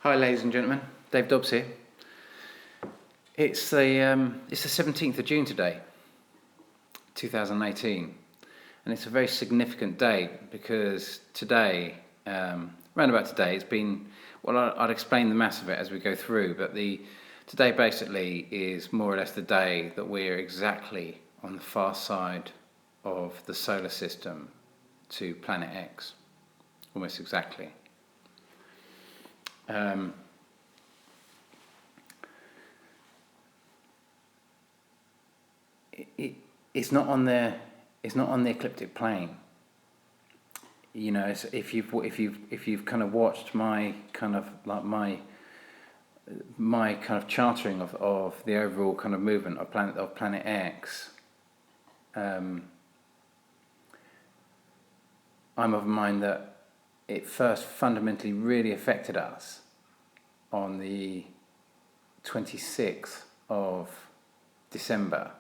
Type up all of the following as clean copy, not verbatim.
Hi, ladies and gentlemen. Dave Dobbs here. It's the 17th of June today, 2018, and it's a very significant day because today, round about today, it's been. Well, I'll explain the mass of it as we go through, but today basically is more or less the day that we're exactly on the far side of the solar system to Planet X, almost exactly. It's not on the ecliptic plane. You know, if you've kind of watched my kind of chartering of the overall kind of movement of Planet X, I'm of mind that it first fundamentally really affected us on the 26th of December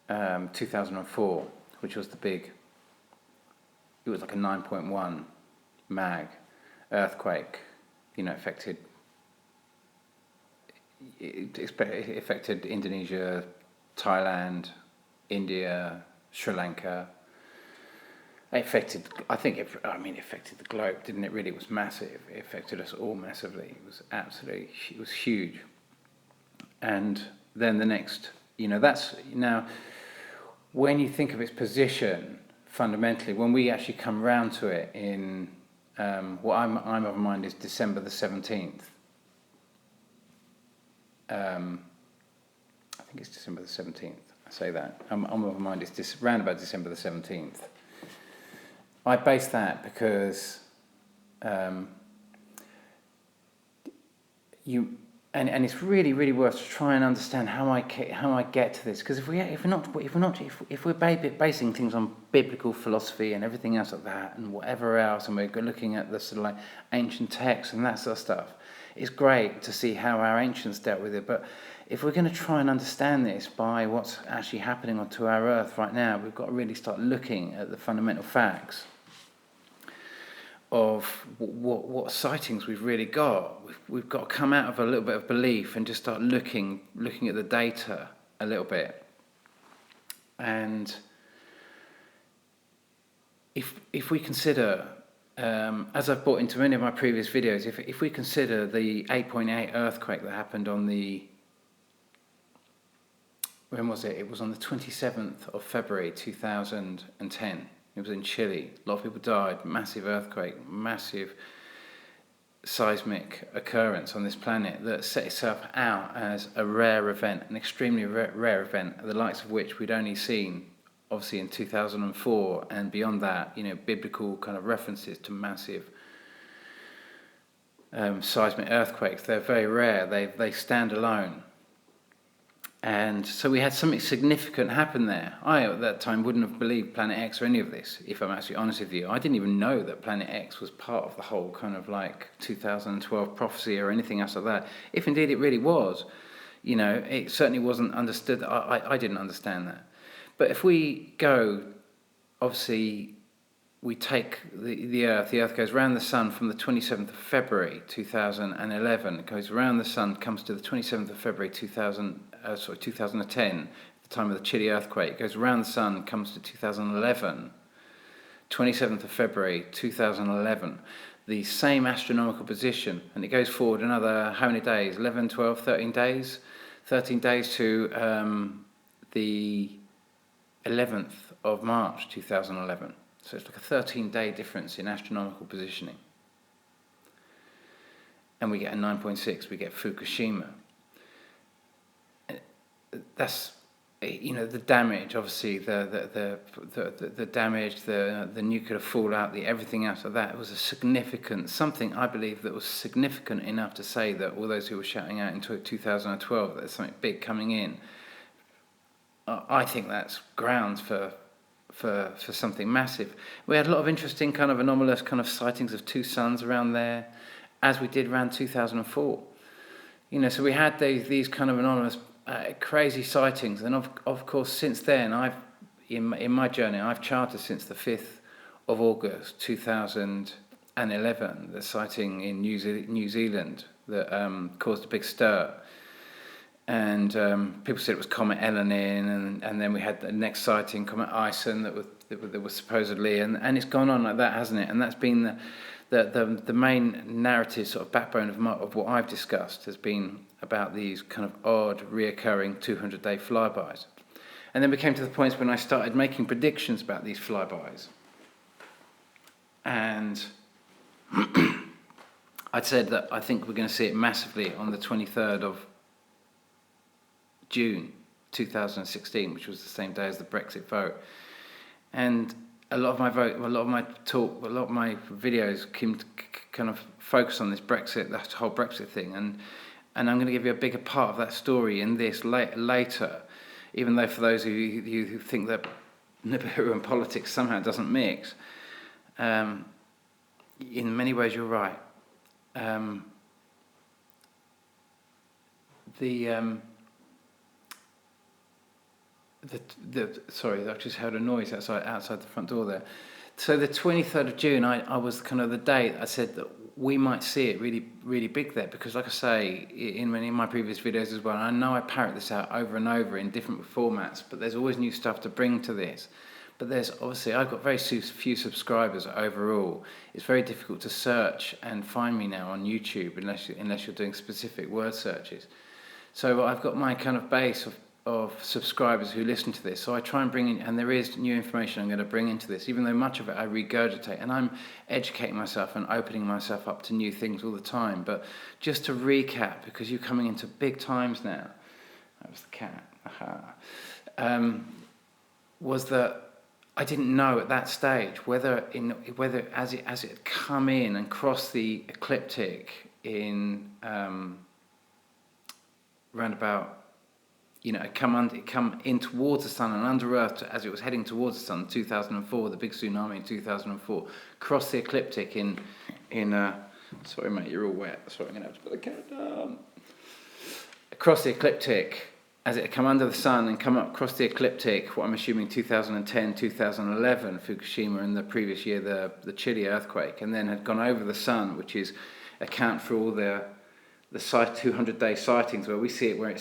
2004, which was it was like a 9.1 mag earthquake. You know, it affected Indonesia, Thailand, India, Sri Lanka. It affected the globe, didn't it? Really, it was massive. It affected us all massively. It was huge. And then the next, that's now, when you think of its position fundamentally, when we actually come round to it in what I'm of mind is December the 17th. I think it's December the 17th. I say that. I'm of mind is round about December the 17th. I base that because and it's really, really worth to try and understand how I get to this, because if we're basing things on biblical philosophy and everything else like that and whatever else, and we're looking at the sort of like ancient texts and that sort of stuff, it's great to see how our ancients dealt with it. But if we're going to try and understand this by what's actually happening onto our Earth right now, we've got to really start looking at the fundamental facts of what sightings we've really got. We've got to come out of a little bit of belief and just start looking at the data a little bit. And if we consider, as I've brought into many of my previous videos, if we consider the 8.8 earthquake that happened on when was it? It was on the 27th of February 2010. It was in Chile. A lot of people died. Massive earthquake, massive seismic occurrence on this planet that set itself out as a rare event, an extremely rare event, the likes of which we'd only seen, obviously, in 2004, and beyond that, biblical kind of references to massive seismic earthquakes. They're very rare. They stand alone. And so we had something significant happen there. I, at that time, wouldn't have believed Planet X or any of this, if I'm actually honest with you. I didn't even know that Planet X was part of the whole kind of like 2012 prophecy or anything else like that. If indeed it really was, it certainly wasn't understood. I didn't understand that. But if we go, obviously, we take the Earth goes around the Sun from the 27th of February 2011, it goes around the Sun, comes to the 27th of February 2010, the time of the Chile earthquake, it goes around the Sun, comes to 2011, 27th of February 2011, the same astronomical position, and it goes forward another, how many days, 11, 12, 13 days? 13 days to the 11th of March 2011. So it's like a 13-day difference in astronomical positioning. And we get a 9.6, we get Fukushima. That's, the damage, obviously, the damage, the nuclear fallout, the everything else of that. It was something I believe that was significant enough to say that all those who were shouting out in 2012 that there's something big coming in, I think that's grounds for something massive. We had a lot of interesting kind of anomalous kind of sightings of two suns around there, as we did around 2004. So we had these kind of anomalous, crazy sightings, and of course since then in my journey I've charted since the 5th of August 2000 and 11, the sighting in New Zealand that caused a big stir. And people said it was Comet Elenin, and then we had the next sighting, Comet Ison, that was supposedly, and it's gone on like that, hasn't it? And that's been the main narrative sort of backbone of what I've discussed has been about these kind of odd, reoccurring 200-day flybys. And then we came to the point when I started making predictions about these flybys. And I'd said that I think we're going to see it massively on the 23rd of June 2016, which was the same day as the Brexit vote. And a lot of my videos kind of focus on this Brexit, that whole Brexit thing, and I'm going to give you a bigger part of that story in this later, even though for those of you who think that Nibiru and politics somehow doesn't mix, in many ways you're right. Sorry, I just heard a noise outside the front door there. So the 23rd of June, I was kind of the date I said that we might see it really, really big there, because like I say in my previous videos as well, and I know I parrot this out over and over in different formats, but there's always new stuff to bring to this. But there's obviously, I've got very few subscribers overall. It's very difficult to search and find me now on YouTube unless you're doing specific word searches. So I've got my kind of base of subscribers who listen to this. So I try and bring in, and there is new information I'm going to bring into this, even though much of it I regurgitate, and I'm educating myself and opening myself up to new things all the time. But just to recap, because you're coming into big times now, that was the cat, was that I didn't know at that stage whether as it had come in and crossed the ecliptic in round about, it come in towards the sun and under Earth as it was heading towards the sun. 2004, the big tsunami in 2004, crossed the ecliptic in sorry mate, you're all wet. Sorry, I'm gonna have to put the cat down. Across the ecliptic, as it had come under the sun and come up across the ecliptic, what I'm assuming 2010, 2011, Fukushima, and the previous year the Chile earthquake, and then had gone over the sun, which is account for all the 200-day sightings where we see it, where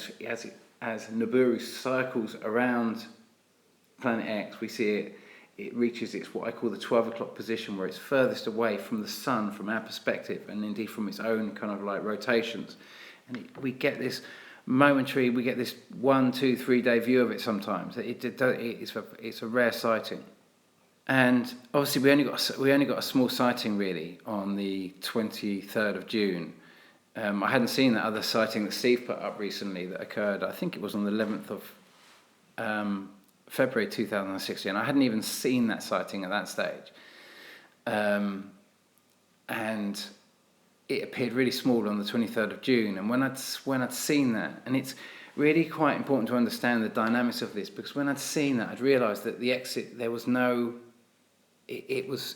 as Nibiru cycles around planet X, we see it reaches its what I call the 12 o'clock position, where it's furthest away from the sun from our perspective, and indeed from its own kind of like rotations. And we get this momentary, we get this 1, 2, 3 day view of it sometimes. It's a rare sighting. And obviously we only got a small sighting really on the 23rd of June. I hadn't seen that other sighting that Steve put up recently that occurred, I think it was on the 11th of February 2016. I hadn't even seen that sighting at that stage. And it appeared really small on the 23rd of June. And when I'd seen that, and it's really quite important to understand the dynamics of this, because when I'd seen that, I'd realised that the exit, there was no, it was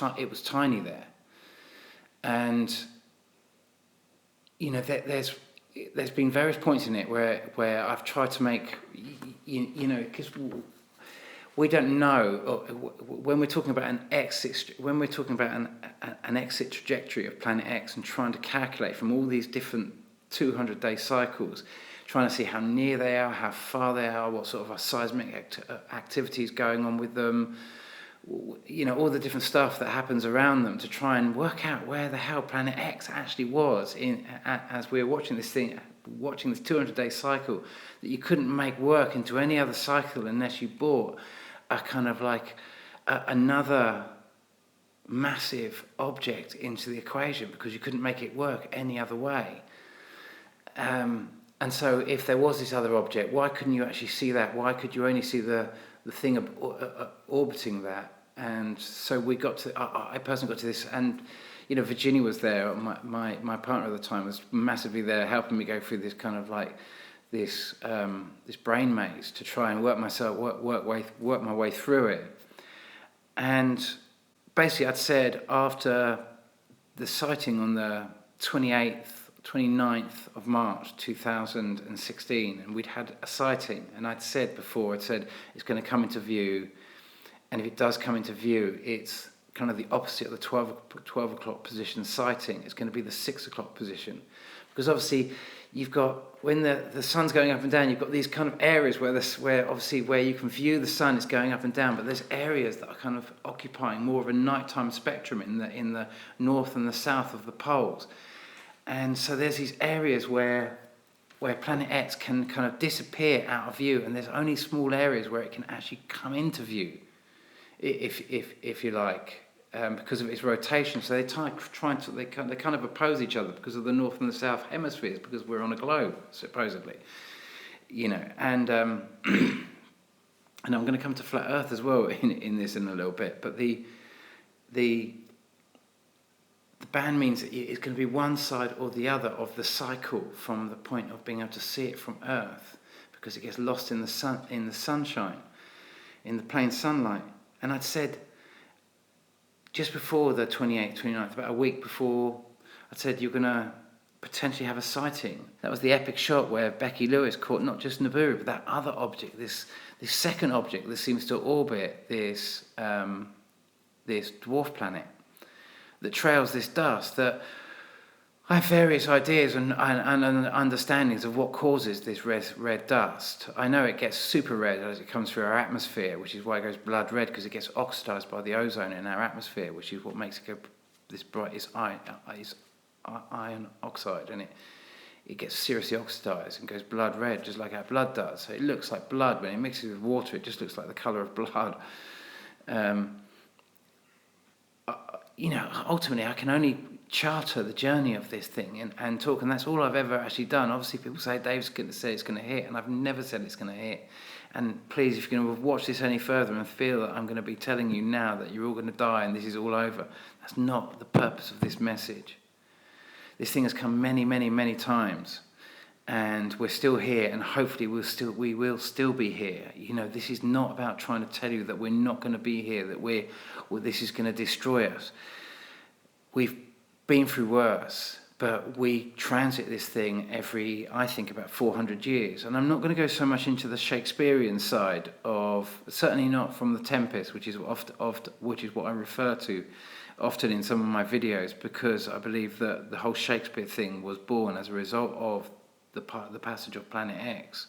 tiny there. And there's been various points in it where I've tried to make, because we don't know when we're talking about an exit trajectory of planet X and trying to calculate from all these different 200-day cycles, trying to see how near they are, how far they are, what sort of seismic activities going on with them, all the different stuff that happens around them, to try and work out where the hell planet X actually was as we were watching this 200-day cycle that you couldn't make work into any other cycle unless you brought a kind of like another massive object into the equation, because you couldn't make it work any other way. And so if there was this other object, why couldn't you actually see that? Why could you only see the thing orbiting that? And so I personally got to this, and Virginia was there, my partner at the time was massively there, helping me go through this kind of like this brain maze to try and work my way through it. And basically I'd said after the sighting on the 29th of March 2016, and we'd had a sighting, and I'd said it's going to come into view, and if it does come into view, it's kind of the opposite of the 12 o'clock position sighting. It's going to be the 6 o'clock position. Because obviously you've got, when the sun's going up and down, you've got these kind of areas where you can view the sun is going up and down, but there's areas that are kind of occupying more of a nighttime spectrum in the north and the south of the poles. And so there's these areas where Planet X can kind of disappear out of view, and there's only small areas where it can actually come into view, if you like, because of its rotation. So they kind of oppose each other because of the north and the south hemispheres, because we're on a globe supposedly, and and I'm going to come to flat Earth as well in this in a little bit, but the band means that it's going to be one side or the other of the cycle from the point of being able to see it from Earth, because it gets lost in the sunshine, in the plain sunlight. And I'd said just before the 28th, 29th, about a week before, I'd said you're going to potentially have a sighting. That was the epic shot where Becky Lewis caught not just Nibiru, but that other object, this second object that seems to orbit this dwarf planet that trails this dust. That I have various ideas and understandings of what causes this red dust. I know it gets super red as it comes through our atmosphere, which is why it goes blood red, because it gets oxidized by the ozone in our atmosphere, which is what makes it go this bright. It's iron oxide, and it gets seriously oxidized and goes blood red, just like our blood does. So it looks like blood. When it mixes with water, it just looks like the color of blood. Ultimately, I can only charter the journey of this thing and talk, and that's all I've ever actually done. Obviously, people say Dave's going to say it's going to hit, and I've never said it's going to hit. And please, if you're going to watch this any further and feel that I'm going to be telling you now that you're all going to die and this is all over, that's not the purpose of this message. This thing has come many, many, many times, and we're still here, and hopefully we will still be here. This is not about trying to tell you that we're not going to be here, that this is going to destroy us. We've been through worse, but we transit this thing every, I think, about 400 years. And I'm not going to go so much into the Shakespearean side of, certainly not from the Tempest, which is what I refer to often in some of my videos, because I believe that the whole Shakespeare thing was born as a result of the passage of Planet X.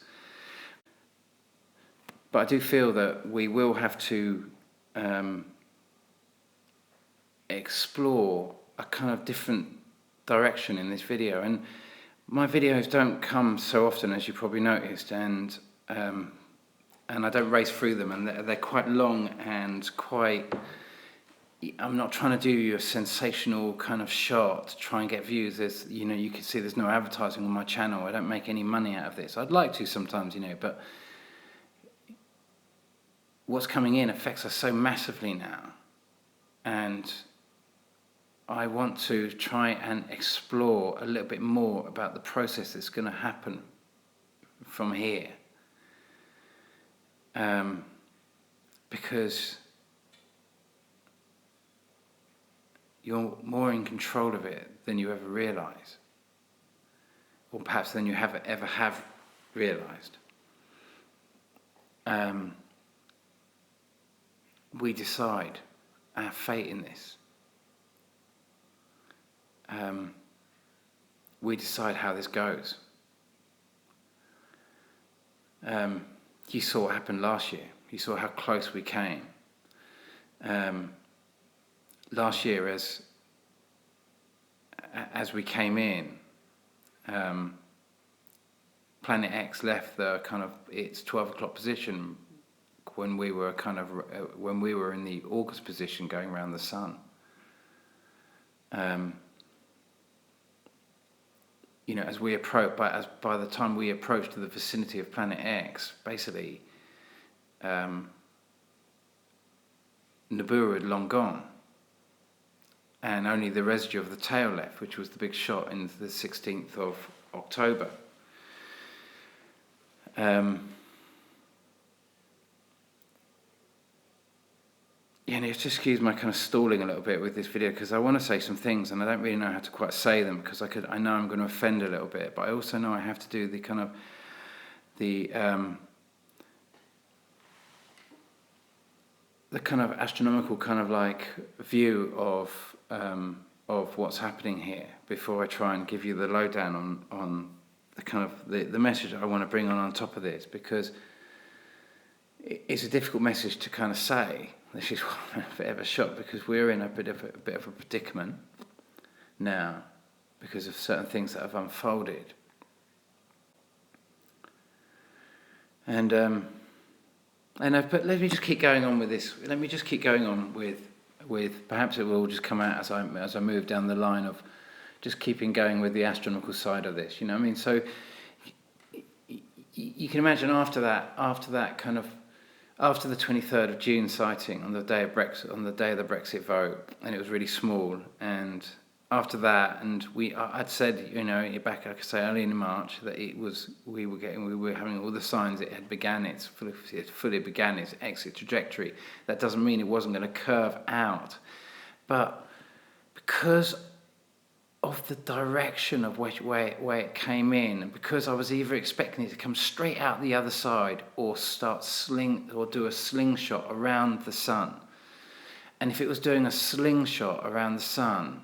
But I do feel that we will have to explore a kind of different direction in this video. And my videos don't come so often, as you probably noticed, and I don't race through them, and they're quite long and quite... I'm not trying to do you a sensational kind of shot to try and get views. You can see there's no advertising on my channel. I don't make any money out of this. I'd like to sometimes, but what's coming in affects us so massively now. And I want to try and explore a little bit more about the process that's going to happen from here. Because you're more in control of it than you ever realise, or perhaps than you ever have realised. We decide our fate in this. We decide how this goes. You saw what happened last year. You saw how close we came. Last year, as we came in, Planet X left the kind of its 12 o'clock position when we were in the August position going around the sun. As we approach, by the time we approached to the vicinity of Planet X, basically, Nibiru had long gone, and only the residue of the tail left, which was the big shot in the 16th of October. And just excuse my kind of stalling a little bit with this video, because I want to say some things and I don't really know how to quite say them, because I know I'm going to offend a little bit, but I also know I have to do the kind of the the kind of astronomical kind of like view of what's happening here before I try and give you the lowdown on the kind of the message I want to bring on top of this, because it's a difficult message to kind of say. This is a bit of a shock, because we're in a bit of a predicament now because of certain things that have unfolded. But let me just keep going on with this. Let me just keep going on with perhaps it will just come out as I move down the line of just keeping going with the astronomical side of this. You know what I mean? So you can imagine after that kind of, after the 23rd of June sighting on the day of Brexit, on the day of the Brexit vote, and it was really small, and after that, and I'd said, you know, back, like I say, early in March, that we were having all the signs it fully began its exit trajectory. That doesn't mean it wasn't going to curve out, but because of the direction of where it came in, and because I was either expecting it to come straight out the other side or do a slingshot around the sun, and if it was doing a slingshot around the sun,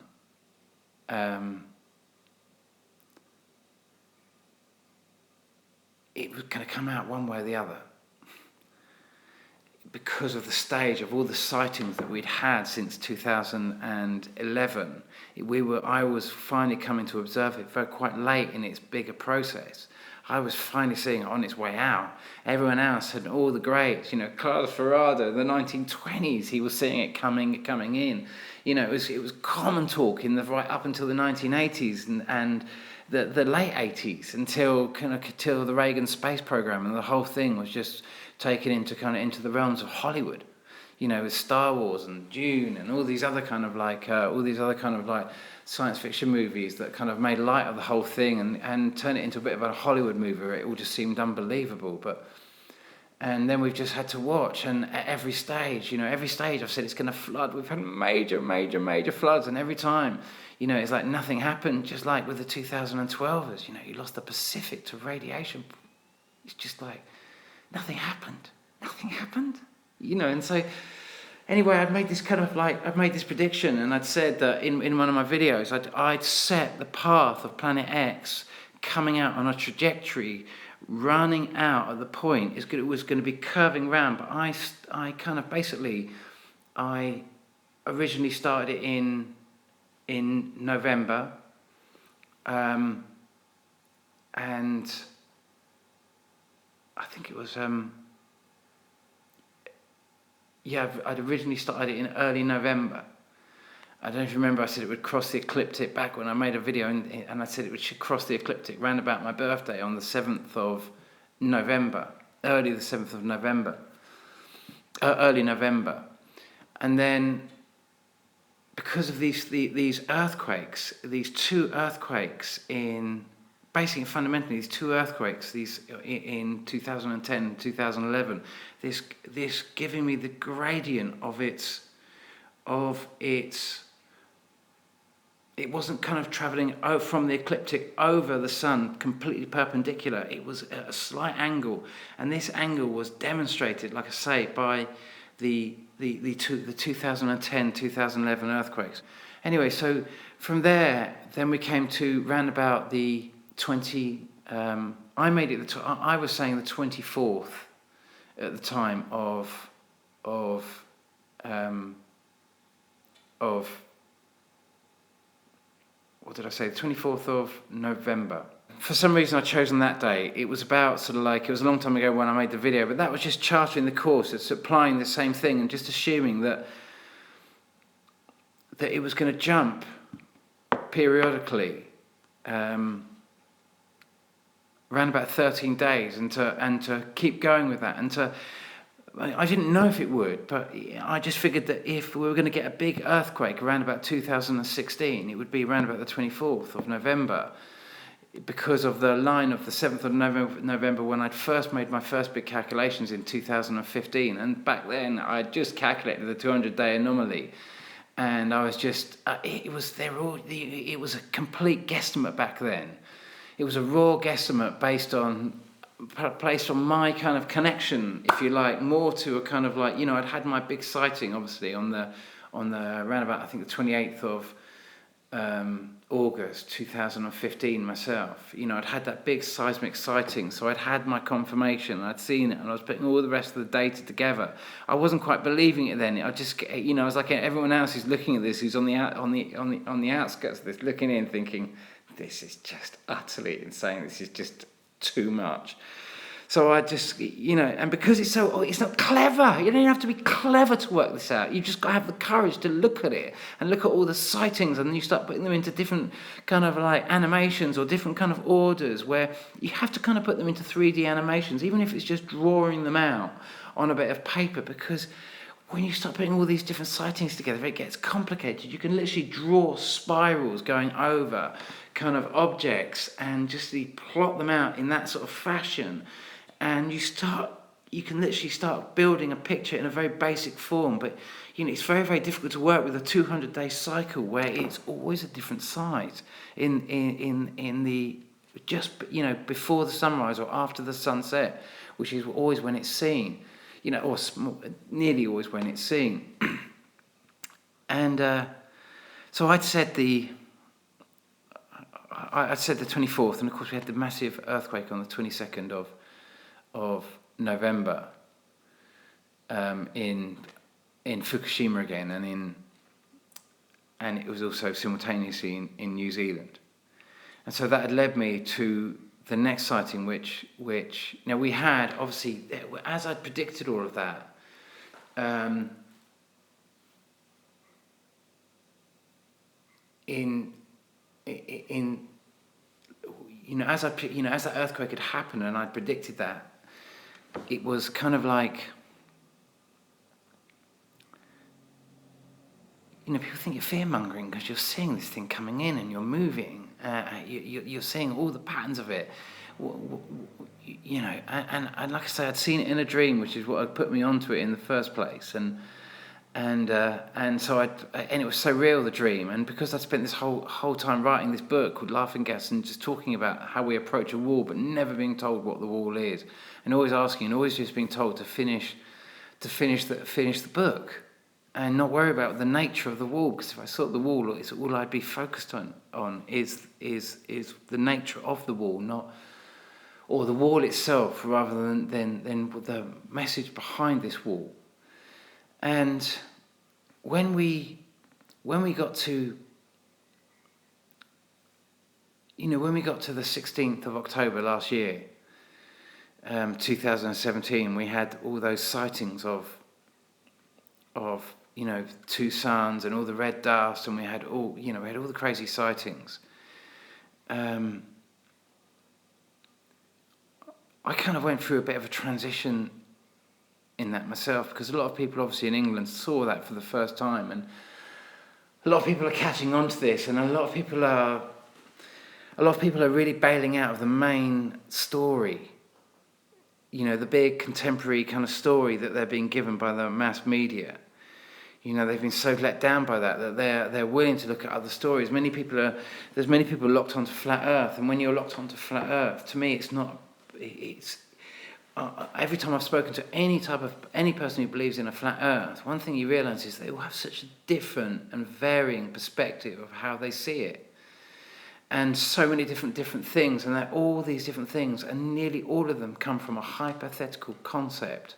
it was going to come out one way or the other, because of the stage of all the sightings that we'd had since 2011. I was finally coming to observe it quite late in its bigger process. I was finally seeing it on its way out. Everyone else had, all the greats, you know, Carlos Ferrado, the 1920s, he was seeing it coming in. You know, it was common talk right up until the 1980s and the late 80s, until the Reagan space program, and the whole thing was just taken into the realms of Hollywood. You know, with Star Wars and Dune and all these other kind of like science fiction movies that kind of made light of the whole thing and turned it into a bit of a Hollywood movie where it all just seemed unbelievable. And then we've just had to watch, and at every stage I've said it's going to flood. We've had major floods, and every time, you know, it's like nothing happened. Just like with the 2012ers, you know, you lost the Pacific to radiation. It's just like nothing happened, you know. And so anyway, I'd made this prediction, and I'd said that in one of my videos, I'd set the path of Planet X coming out on a trajectory, running out at the point. It was going to be curving round, but I originally started it in November, and I think it was I'd originally started it in early November. I don't know if you remember, I said it would cross the ecliptic back when I made a video, and I said it should cross the ecliptic round about my birthday on the 7th of November, early November. And then, because of these earthquakes, these two earthquakes in in 2010 and 2011, this giving me the gradient of its it wasn't kind of travelling from the ecliptic over the sun completely perpendicular. It was at a slight angle, and this angle was demonstrated, like I say, by the 2010, 2011 earthquakes. Anyway, so from there, then we came to round about the 20. I made it. I was saying the 24th at the time of what did I say? The 24th of November. For some reason, I'd chosen that day. It was about it was a long time ago when I made the video, but that was just charting the course. It's applying the same thing and just assuming that it was going to jump periodically around about 13 days, and to keep going with that, I didn't know if it would, but I just figured that if we were going to get a big earthquake around about 2016, it would be around about the 24th of November, because of the line of the 7th of November when I'd first made my first big calculations in 2015. And back then, I'd just calculated the 200-day anomaly. And I was just, it was a complete guesstimate back then. It was a raw guesstimate based on placed on my kind of connection, if you like, more to a kind of like, I'd had my big sighting, obviously, on the around about, I think, the 28th of August 2015 myself. I'd had that big seismic sighting, so I'd had my confirmation, I'd seen it, and I was putting all the rest of the data together. I wasn't quite believing it then. I just, I was like everyone else who's looking at this, who's on the outskirts of this, looking in, thinking, this is just utterly insane. This is just too much. So I just, and because it's not clever. You don't have to be clever to work this out. You just got to have the courage to look at it and look at all the sightings, and then you start putting them into different kind of like animations or different kind of orders where you have to kind of put them into 3D animations, even if it's just drawing them out on a bit of paper, because when you start putting all these different sightings together, it gets complicated. You can literally draw spirals going over kind of objects and just plot them out in that sort of fashion. And you can literally start building a picture in a very basic form, but it's very, very difficult to work with a 200-day cycle where it's always a different site in the just before the sunrise or after the sunset, which is always when it's seen, or nearly always when it's seen. And so I'd said the 24th, and of course we had the massive earthquake on the 22nd of November in Fukushima again, and it was also simultaneously in New Zealand, and so that had led me to the next sighting, which we had, obviously, as I'd predicted all of that. As that earthquake had happened and I'd predicted that, it was kind of like, people think you're fear-mongering because you're seeing this thing coming in and you're moving. You're seeing all the patterns of it. And like I say, I'd seen it in a dream, which is what had put me onto it in the first place. And so it was so real, the dream, and because I'd spent this whole time writing this book called Laughing Gas and just talking about how we approach a wall, but never being told what the wall is, and always asking, and always just being told to finish the book, and not worry about the nature of the wall, because if I saw the wall, it's all I'd be focused on is the nature of the wall, or the wall itself, rather than the message behind this wall. And when we got to the 16th of October last year, 2017, we had all those sightings of two suns and all the red dust, and we had all the crazy sightings. I kind of went through a bit of a transition in that myself, because a lot of people obviously in England saw that for the first time, and a lot of people are catching on to this, and a lot of people are really bailing out of the main story, the big contemporary kind of story that they're being given by the mass media. They've been so let down by that they're willing to look at other stories. There's many people locked onto flat Earth, and when you're locked onto flat Earth, to me, every time I've spoken to any person who believes in a flat Earth, one thing you realise is they all have such a different and varying perspective of how they see it, and so many different things, and they're all these different things, and nearly all of them come from a hypothetical concept.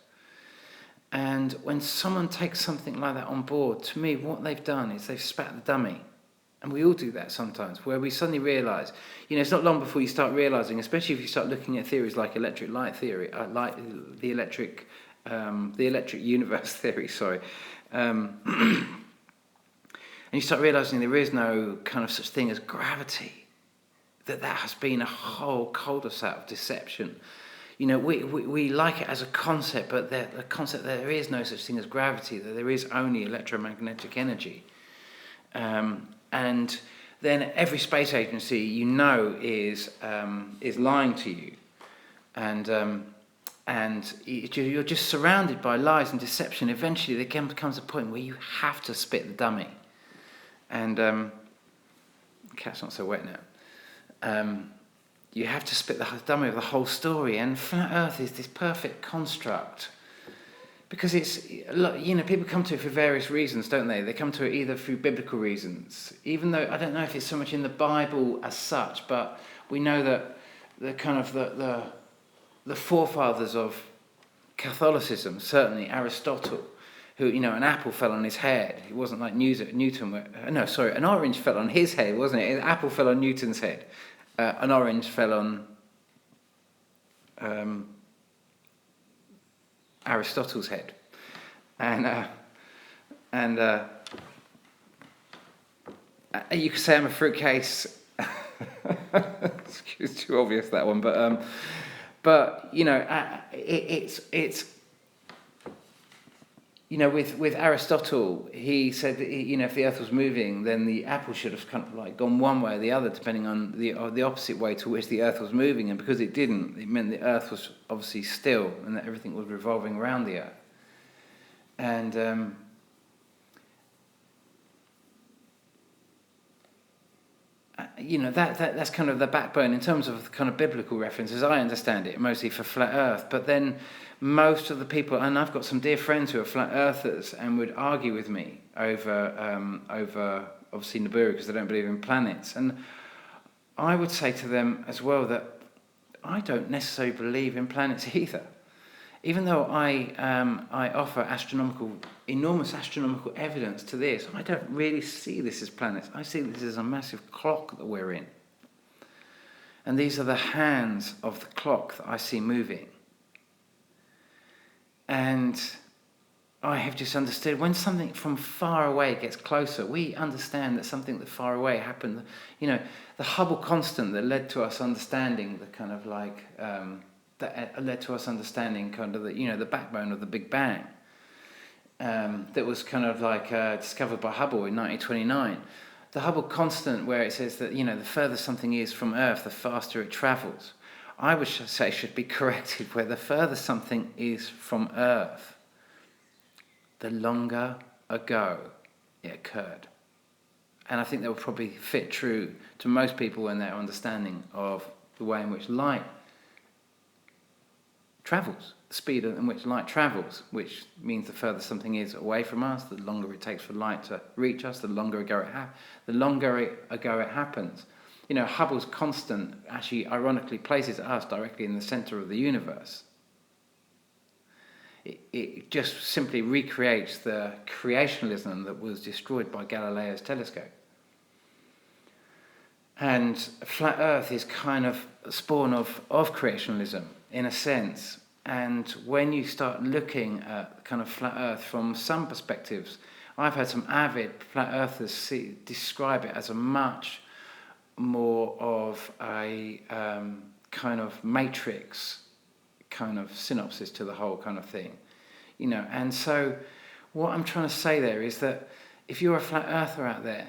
And when someone takes something like that on board, to me, what they've done is they've spat the dummy. And we all do that sometimes, where we suddenly realise, it's not long before you start realising, especially if you start looking at theories like electric light theory, like the electric universe theory, and you start realising there is no kind of such thing as gravity, that has been a whole cul-de-sac of deception. We like it as a concept, but the concept that there is no such thing as gravity, that there is only electromagnetic energy. And then every space agency is lying to you, and you're just surrounded by lies and deception. Eventually, there becomes a point where you have to spit the dummy. And the cat's not so wet now. you have to split the dummy of the whole story. And flat Earth is this perfect construct because it's, people come to it for various reasons, don't they? They come to it either through biblical reasons, even though I don't know if it's so much in the Bible as such, but we know that the forefathers of Catholicism, certainly Aristotle, who, an apple fell on his head. It wasn't like Newton. An orange fell on his head, wasn't it? An apple fell on Newton's head. An orange fell on Aristotle's head, and you could say I'm a fruitcase. It's too obvious, that one, but it's with Aristotle, he said that, if the Earth was moving, then the apple should have kind of like gone one way or the other, depending on the opposite way to which the Earth was moving. And because it didn't, it meant the Earth was obviously still, and that everything was revolving around the Earth. And that's kind of the backbone in terms of kind of biblical references. I understand it mostly for flat Earth, but then most of the people, and I've got some dear friends who are flat earthers and would argue with me over obviously Nibiru because they don't believe in planets, and I would say to them as well that I don't necessarily believe in planets either. Even though I offer enormous astronomical evidence to this, I don't really see this as planets. I see this as a massive clock that we're in. And these are the hands of the clock that I see moving. And I have just understood when something from far away gets closer, we understand that something that far away happened. The Hubble constant that led to us understanding the kind of like... that led to us understanding kind of the backbone of the Big Bang, that was kind of like discovered by Hubble in 1929. The Hubble constant, where it says that the further something is from Earth, the faster it travels, I would say should be corrected, where the further something is from Earth, the longer ago it occurred. And I think that would probably fit true to most people in their understanding of the way in which light travels, the speed in which light travels, which means the further something is away from us, the longer it takes for light to reach us, the longer ago it happens. Hubble's constant actually ironically places us directly in the center of the universe. It just simply recreates the creationism that was destroyed by Galileo's telescope. And flat Earth is kind of a spawn of creationism, in a sense. And when you start looking at kind of flat Earth from some perspectives, I've had some avid flat earthers describe it as a much more of a kind of matrix kind of synopsis to the whole kind of thing. And so what I'm trying to say there is that if you're a flat earther out there,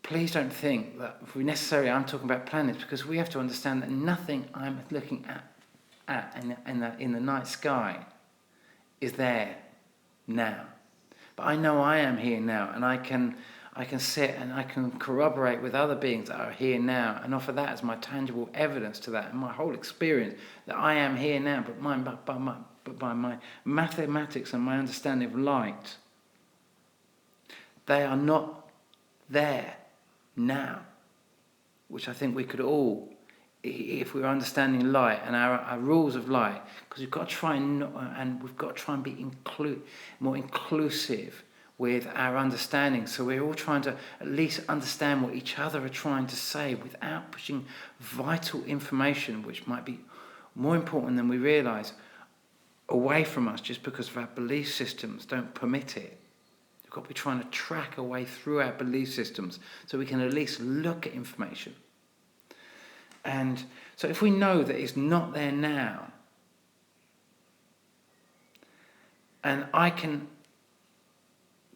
please don't think that I'm talking about planets, because we have to understand that nothing I'm looking at in the night sky is there now. But I know I am here now, and I can sit and I can corroborate with other beings that are here now and offer that as my tangible evidence to that, and my whole experience that I am here now, but by my mathematics and my understanding of light, they are not there now, which I think we could all, if we were understanding light and our rules of light, because we've got to try and be more inclusive with our understanding. So we're all trying to at least understand what each other are trying to say without pushing vital information, which might be more important than we realise, away from us just because of our belief systems don't permit it. We've got to be trying to track our way through our belief systems so we can at least look at information. And so if we know that it's not there now, and I can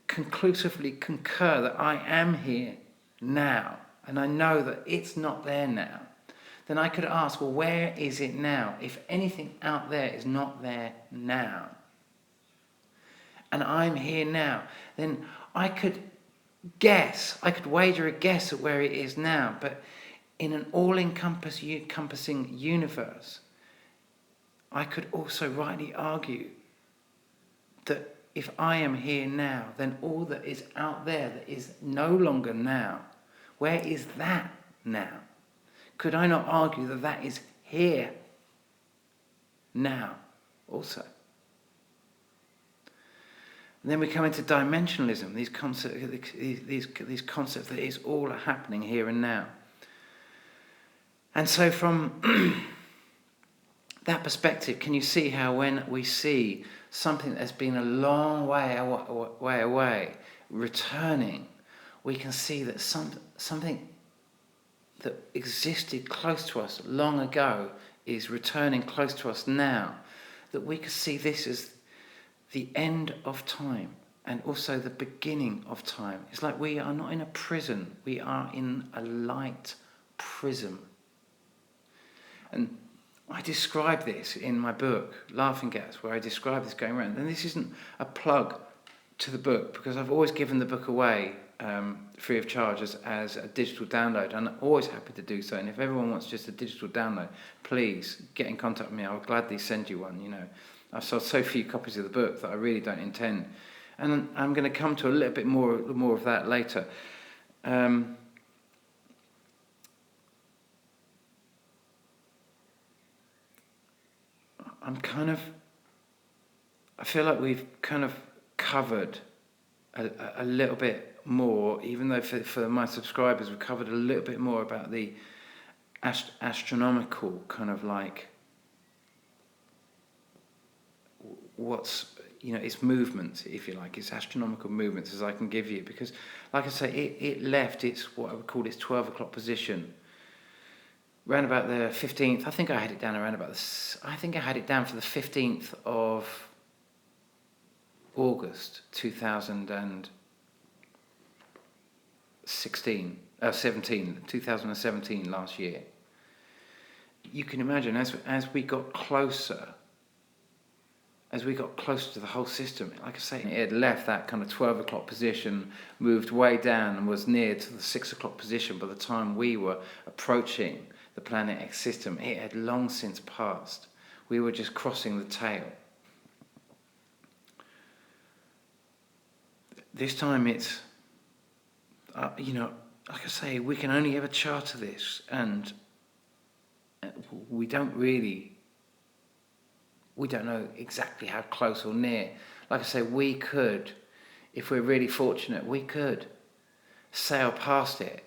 conclusively concur that I am here now, and I know that it's not there now, then I could ask, well, where is it now? If anything out there is not there now, and I'm here now, then I could wager a guess at where it is now. But in an all-encompassing universe, I could also rightly argue that if I am here now, then all that is out there that is no longer now, where is that now? Could I not argue that that is here now also? And then we come into dimensionalism, these concepts that is all happening here and now. And so from that perspective, can you see how when we see something that's been a long way away returning, we can see that something that existed close to us long ago is returning close to us now, that we can see this as the end of time and also the beginning of time. It's like we are not in a prison, we are in a light prism. And I describe this in my book, Laughing Gas, where I describe this going around. And this isn't a plug to the book, because I've always given the book away free of charge as a digital download, and I'm always happy to do so. And if everyone wants just a digital download, please get in contact with me. I will gladly send you one. I've sold so few copies of the book that I really don't intend. And I'm going to come to a little bit more of that later. I feel like we've kind of covered a little bit more, even though for my subscribers we've covered a little bit more about the astronomical kind of like what's, its movements, if you like, its astronomical movements as I can give you, because like I say, it left its what I would call its 12 o'clock position around about the 15th. I think I had it down around about I think I had it down for the 15th of August 2017 last year. You can imagine as we got closer to the whole system, like I say, it had left that kind of 12 o'clock position, moved way down and was near to the 6 o'clock position by the time we were approaching the Planet X system. It had long since passed. We were just crossing the tail. This time it's, like I say, we can only ever charter this, and we don't know exactly how close or near. Like I say, we could, if we're really fortunate, we could sail past it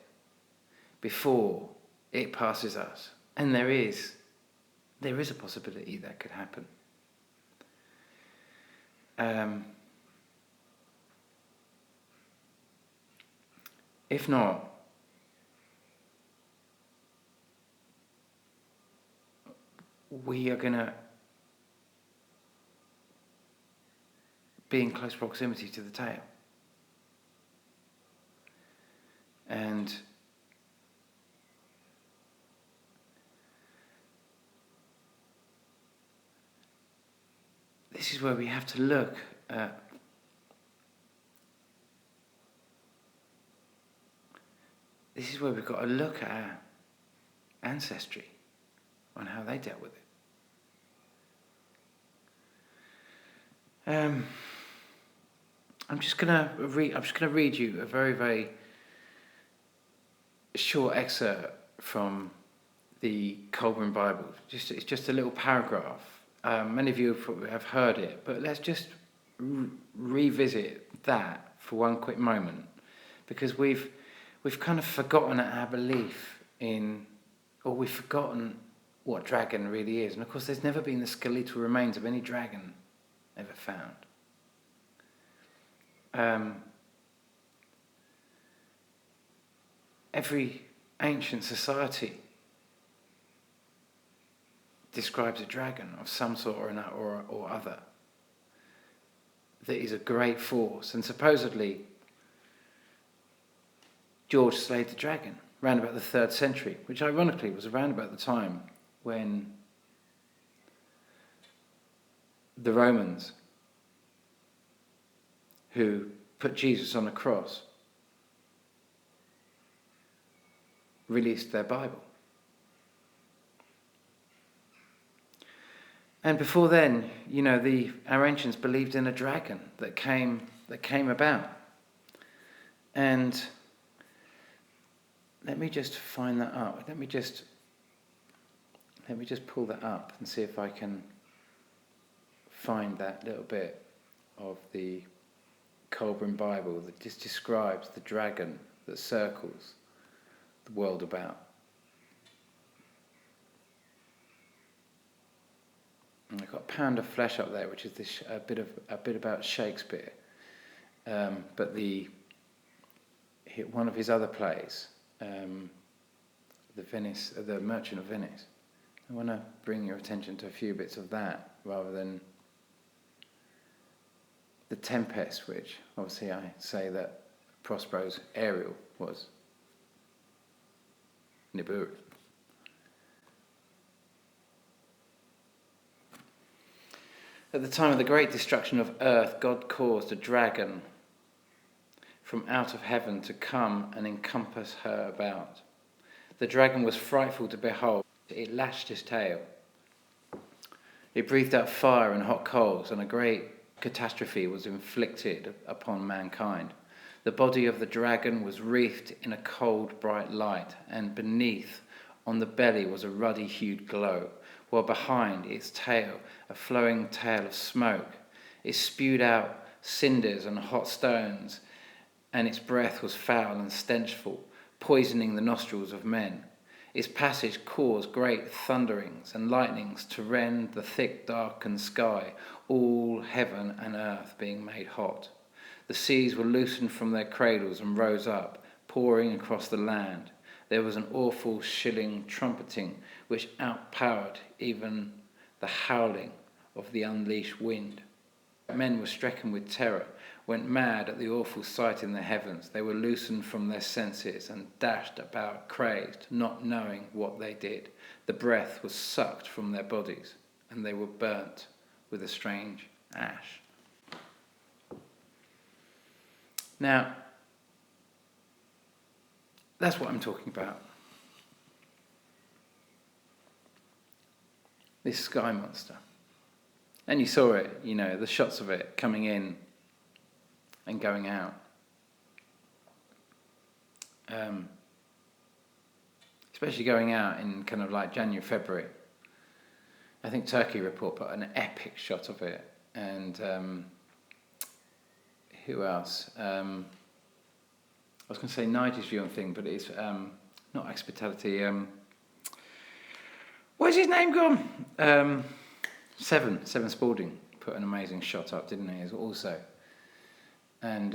before it passes us. And there is a possibility that could happen. If not, we are going to be in close proximity to the tail. And this is where we have to look at this is where we've got to look at our ancestry and how they dealt with it. I'm just gonna read you a very, very short excerpt from the Colburn Bible. It's just a little paragraph. Many of you have heard it, but let's just revisit that for one quick moment, because we've kind of forgotten our belief in, or we've forgotten what dragon really is. And of course, there's never been the skeletal remains of any dragon ever found. Every ancient society describes a dragon of some sort or other that is a great force, and supposedly George slayed the dragon around about the 3rd century, which ironically was around about the time when the Romans, who put Jesus on a cross, released their Bible. And before then, our ancients believed in a dragon that came about. And let me just find that up. Let me just pull that up and see if I can find that little bit of the Colburn Bible that just describes the dragon that circles the world about. And I've got a pound of flesh up there, which is a bit about Shakespeare, but one of his other plays, the Merchant of Venice. I want to bring your attention to a few bits of that rather than the Tempest, which obviously I say that Prospero's Ariel was Nibiru. At the time of the great destruction of earth, God caused a dragon from out of heaven to come and encompass her about. The dragon was frightful to behold. It lashed his tail. It breathed out fire and hot coals, and a great catastrophe was inflicted upon mankind. The body of the dragon was wreathed in a cold, bright light, and beneath, on the belly, was a ruddy-hued glow, while behind its tail, a flowing tail of smoke. It spewed out cinders and hot stones, and its breath was foul and stenchful, poisoning the nostrils of men. Its passage caused great thunderings and lightnings to rend the thick darkened sky, all heaven and earth being made hot. The seas were loosened from their cradles and rose up, pouring across the land. There was an awful shilling trumpeting which outpowered even the howling of the unleashed wind. Men were stricken with terror, went mad at the awful sight in the heavens. They were loosened from their senses and dashed about crazed, not knowing what they did. The breath was sucked from their bodies, and they were burnt with a strange ash. Now, that's what I'm talking about. This sky monster. And you saw it, the shots of it coming in and going out. Especially going out in kind of like January, February. I think Turkey Report put an epic shot of it. And who else? I was going to say Nigel's view on thing, but it's not Hospitality. Where's his name gone? Seven Spalding put an amazing shot up, didn't he? Also, and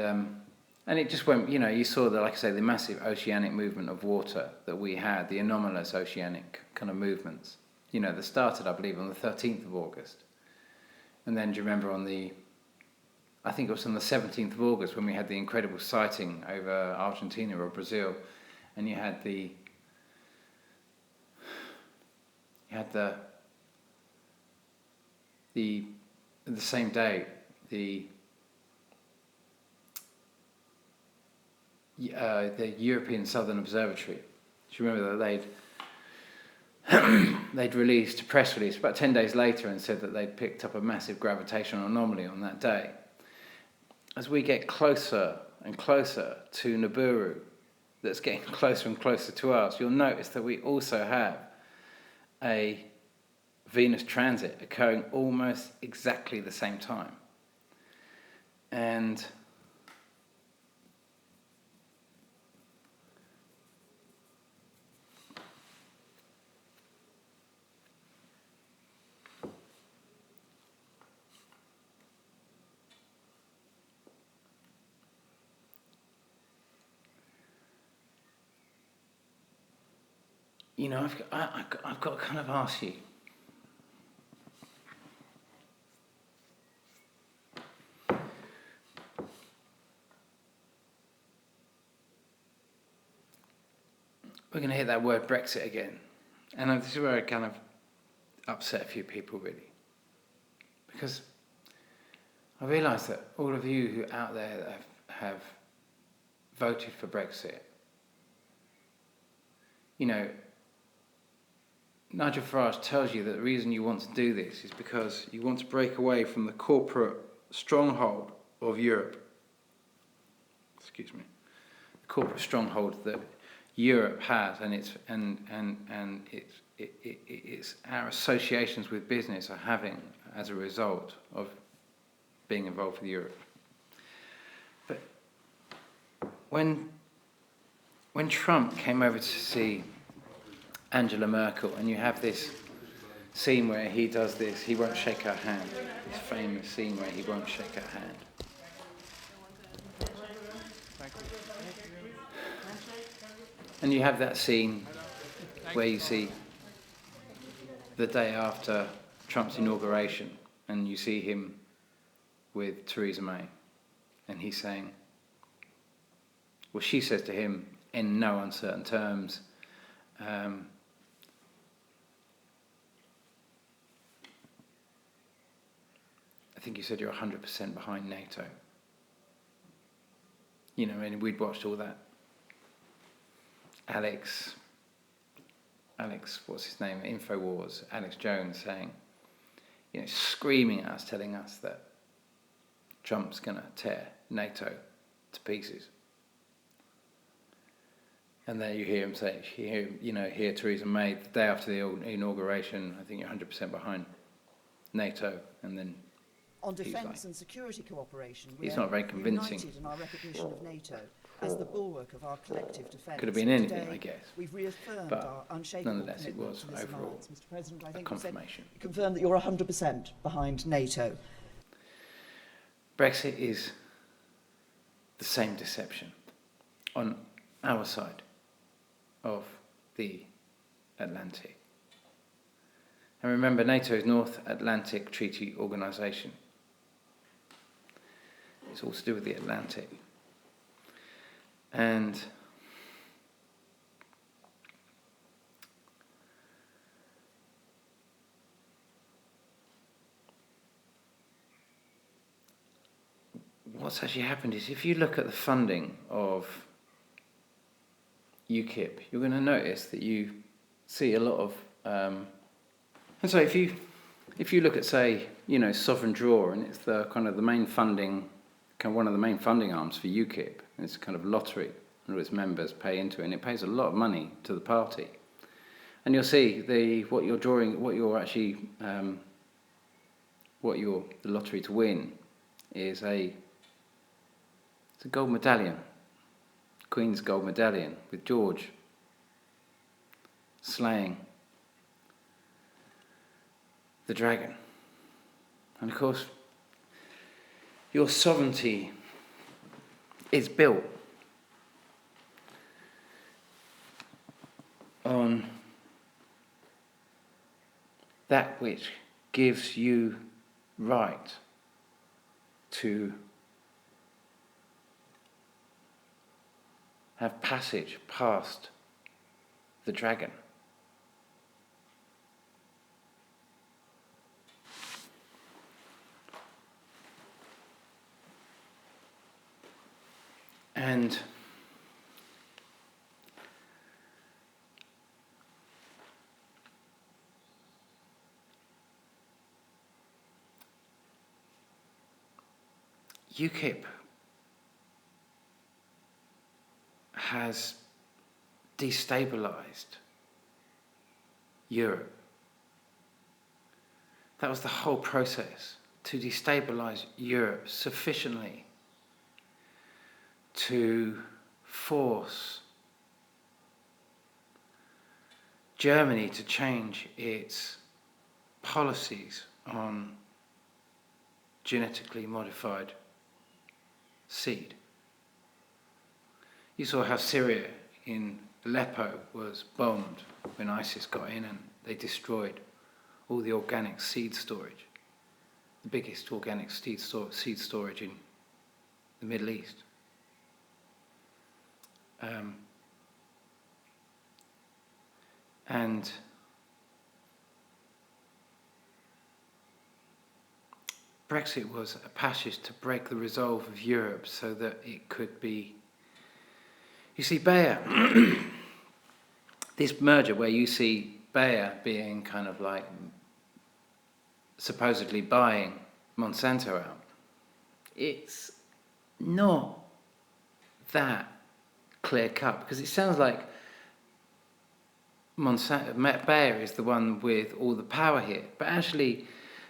it just went. You saw the, like I say, the massive oceanic movement of water that we had, the anomalous oceanic kind of movements. That started, I believe, on the 13th of August, and then do you remember I think it was on the 17th of August when we had the incredible sighting over Argentina or Brazil, and you had the same day the European Southern Observatory. Do you remember that they'd released a press release about 10 days later and said that they'd picked up a massive gravitational anomaly on that day. As we get closer and closer to Nibiru, that's getting closer and closer to us, you'll notice that we also have a Venus transit occurring almost exactly the same time. And I've got to kind of ask you, we're going to hit that word Brexit again. And this is where I kind of upset a few people, really. Because I realise that all of you who out there that have voted for Brexit, you know, Nigel Farage tells you that the reason you want to do this is because you want to break away from the corporate stronghold of Europe. Excuse me. The corporate stronghold that Europe has, and it's our associations with business are having as a result of being involved with Europe. But when Trump came over to see Angela Merkel, and you have this scene where he does this, he won't shake her hand, this famous scene where he won't shake her hand. And you have that scene where you see the day after Trump's inauguration, and you see him with Theresa May, and he's saying, well, she says to him in no uncertain terms, I think you said you're 100% behind NATO. You know, and we'd watched all that. Alex, what's his name? InfoWars, Alex Jones saying, you know, screaming at us, telling us that Trump's going to tear NATO to pieces. And then you hear him say, hear Theresa May the day after the inauguration, I think you're 100% behind NATO, and then on defence and security cooperation, it's not very convincing. United in our recognition of NATO as the bulwark of our collective defence. Could have been anything, Today, I guess. We've reaffirmed but our unshakable nonetheless, it commitment was to this overall alliance. Mr. President, I think a confirmation. you confirmed that you're 100% behind NATO. Brexit is the same deception on our side of the Atlantic. And remember, NATO is North Atlantic Treaty Organisation. It's all to do with the Atlantic. And what's actually happened is, if you look at the funding of UKIP, you're going to notice that you see a lot of and so if you look at, say, you know, sovereign draw, and it's the kind of the main funding, kind of one of the main funding arms for UKIP, and it's a kind of lottery, and all its members pay into it, and it pays a lot of money to the party. And you'll see the lottery to win is it's a gold medallion, Queen's gold medallion, with George slaying the dragon. And of course, your sovereignty is built on that which gives you right to have passage past the dragon. And UKIP has destabilised Europe. That was the whole process, to destabilise Europe sufficiently to force Germany to change its policies on genetically modified seed. You saw how Syria in Aleppo was bombed when ISIS got in, and they destroyed all the organic seed storage, the biggest organic seed storage in the Middle East. And Brexit was a passage to break the resolve of Europe so that it could be... You see, Bayer, this merger where you see Bayer being kind of like supposedly buying Monsanto out, it's not that clear cut, because it sounds like Bayer is the one with all the power here, but actually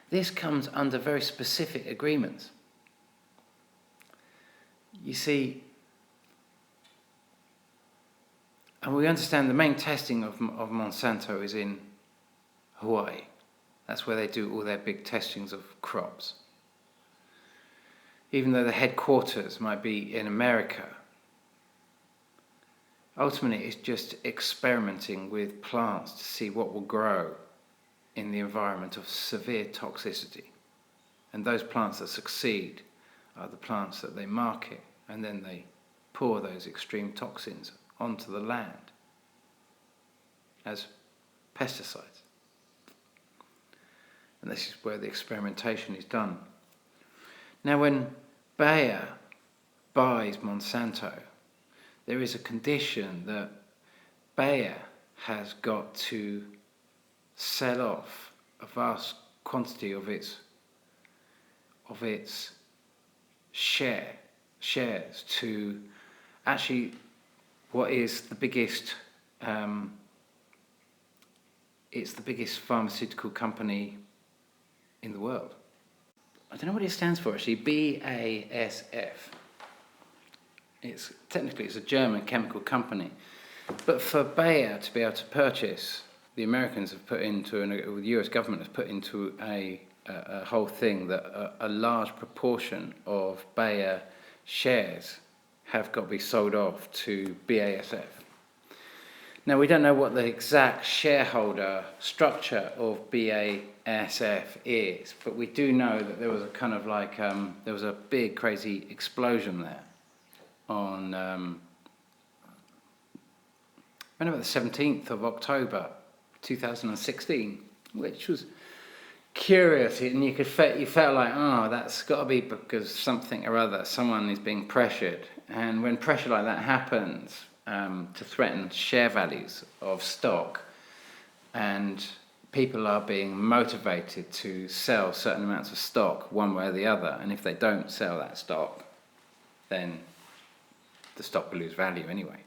this comes under very specific agreements. You see, and we understand the main testing of Monsanto is in Hawaii. That's where they do all their big testings of crops. Even though the headquarters might be in America, ultimately it's just experimenting with plants to see what will grow in the environment of severe toxicity. And those plants that succeed are the plants that they market, and then they pour those extreme toxins onto the land as pesticides. And this is where the experimentation is done. Now, when Bayer buys Monsanto, there is a condition that Bayer has got to sell off a vast quantity of its shares to actually what is the biggest it's the biggest pharmaceutical company in the world. I don't know what it stands for actually. BASF. It's a German chemical company, but for Bayer to be able to purchase, the Americans have put into, the US government has put into a whole thing that a large proportion of Bayer shares have got to be sold off to BASF. Now, we don't know what the exact shareholder structure of BASF is, but we do know that there was a kind of like, there was a big crazy explosion there on around about the 17th of October 2016, which was curious, and you felt like, oh, that's got to be because something or other, someone is being pressured. And when pressure like that happens to threaten share values of stock, and people are being motivated to sell certain amounts of stock one way or the other, and if they don't sell that stock, then the stock will lose value anyway.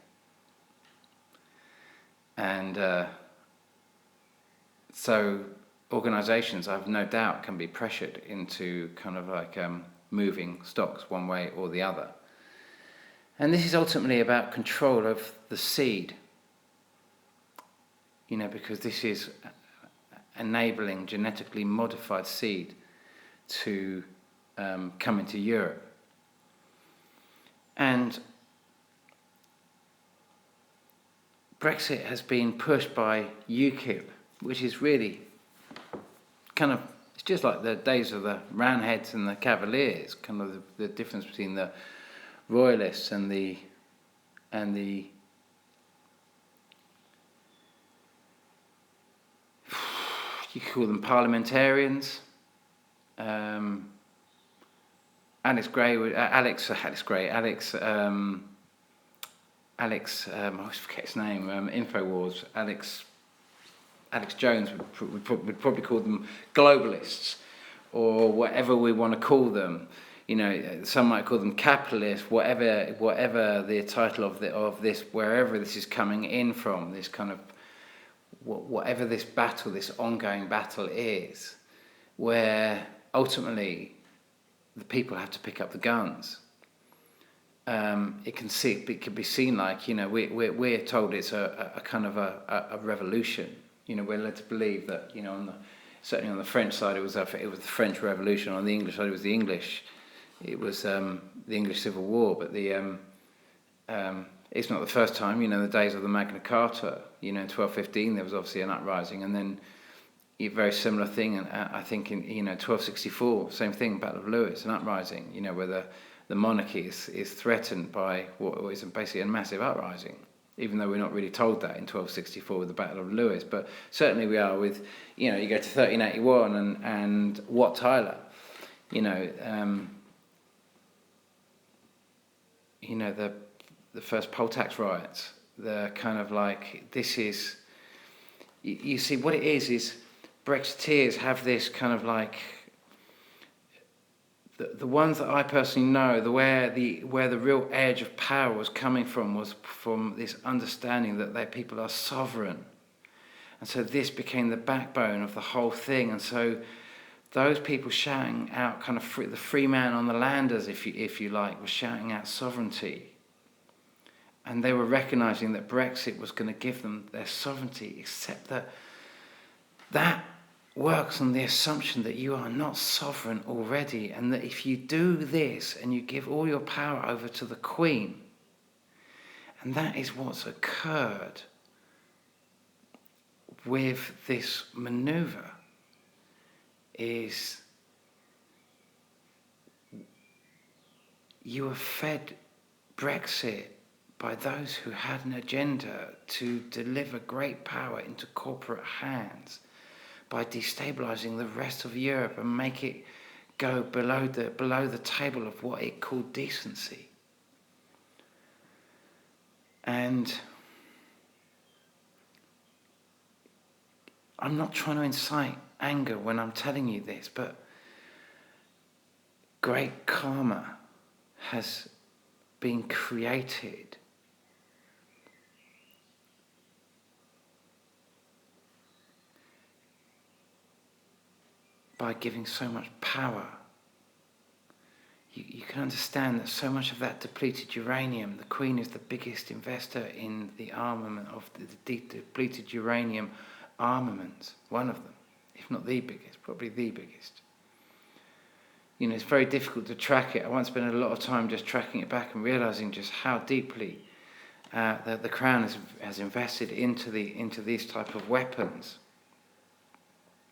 And so organisations, I have no doubt, can be pressured into kind of like moving stocks one way or the other. And this is ultimately about control of the seed, because this is enabling genetically modified seed to come into Europe. And Brexit has been pushed by UKIP, which is really kind of, it's just like the days of the Roundheads and the Cavaliers, kind of the difference between the Royalists and the you could call them parliamentarians. Alex, I always forget his name, Infowars, Alex Jones would probably call them globalists, or whatever we want to call them. Some might call them capitalists, whatever the title of this, wherever this is coming in from, this kind of, whatever this battle, this ongoing battle is, where ultimately the people have to pick up the guns. It can be seen like, we're told it's a kind of a revolution. We're led to believe that, certainly on the French side it was the French Revolution. On the English side it was the English Civil War. But it's not the first time. The days of the Magna Carta. In 1215 there was obviously an uprising, and then a very similar thing. And I think in 1264, same thing, Battle of Lewes, an uprising. Where the monarchy is threatened by what is basically a massive uprising, even though we're not really told that in 1264 with the Battle of Lewes. But certainly we are with, you go to 1381 and Wat Tyler, the first poll tax riots, the kind of like, this is, you see what it is Brexiteers have this kind of like, the ones that I personally know, where the real edge of power was coming from was from this understanding that people are sovereign. And so this became the backbone of the whole thing. And so those people shouting out kind of the free man on the landers, if you like, was shouting out sovereignty. And they were recognizing that Brexit was going to give them their sovereignty, except that works on the assumption that you are not sovereign already, and that if you do this and you give all your power over to the Queen, and that is what's occurred with this manoeuvre, is you are fed Brexit by those who had an agenda to deliver great power into corporate hands, by destabilising the rest of Europe and make it go below the table of what it called decency. And I'm not trying to incite anger when I'm telling you this, but great karma has been created by giving so much power. You can understand that so much of that depleted uranium, the Queen is the biggest investor in the armament of the depleted uranium armaments, one of them, if not the biggest, probably the biggest. You know, it's very difficult to track it. I once spent a lot of time just tracking it back and realising just how deeply the Crown has invested into these type of weapons.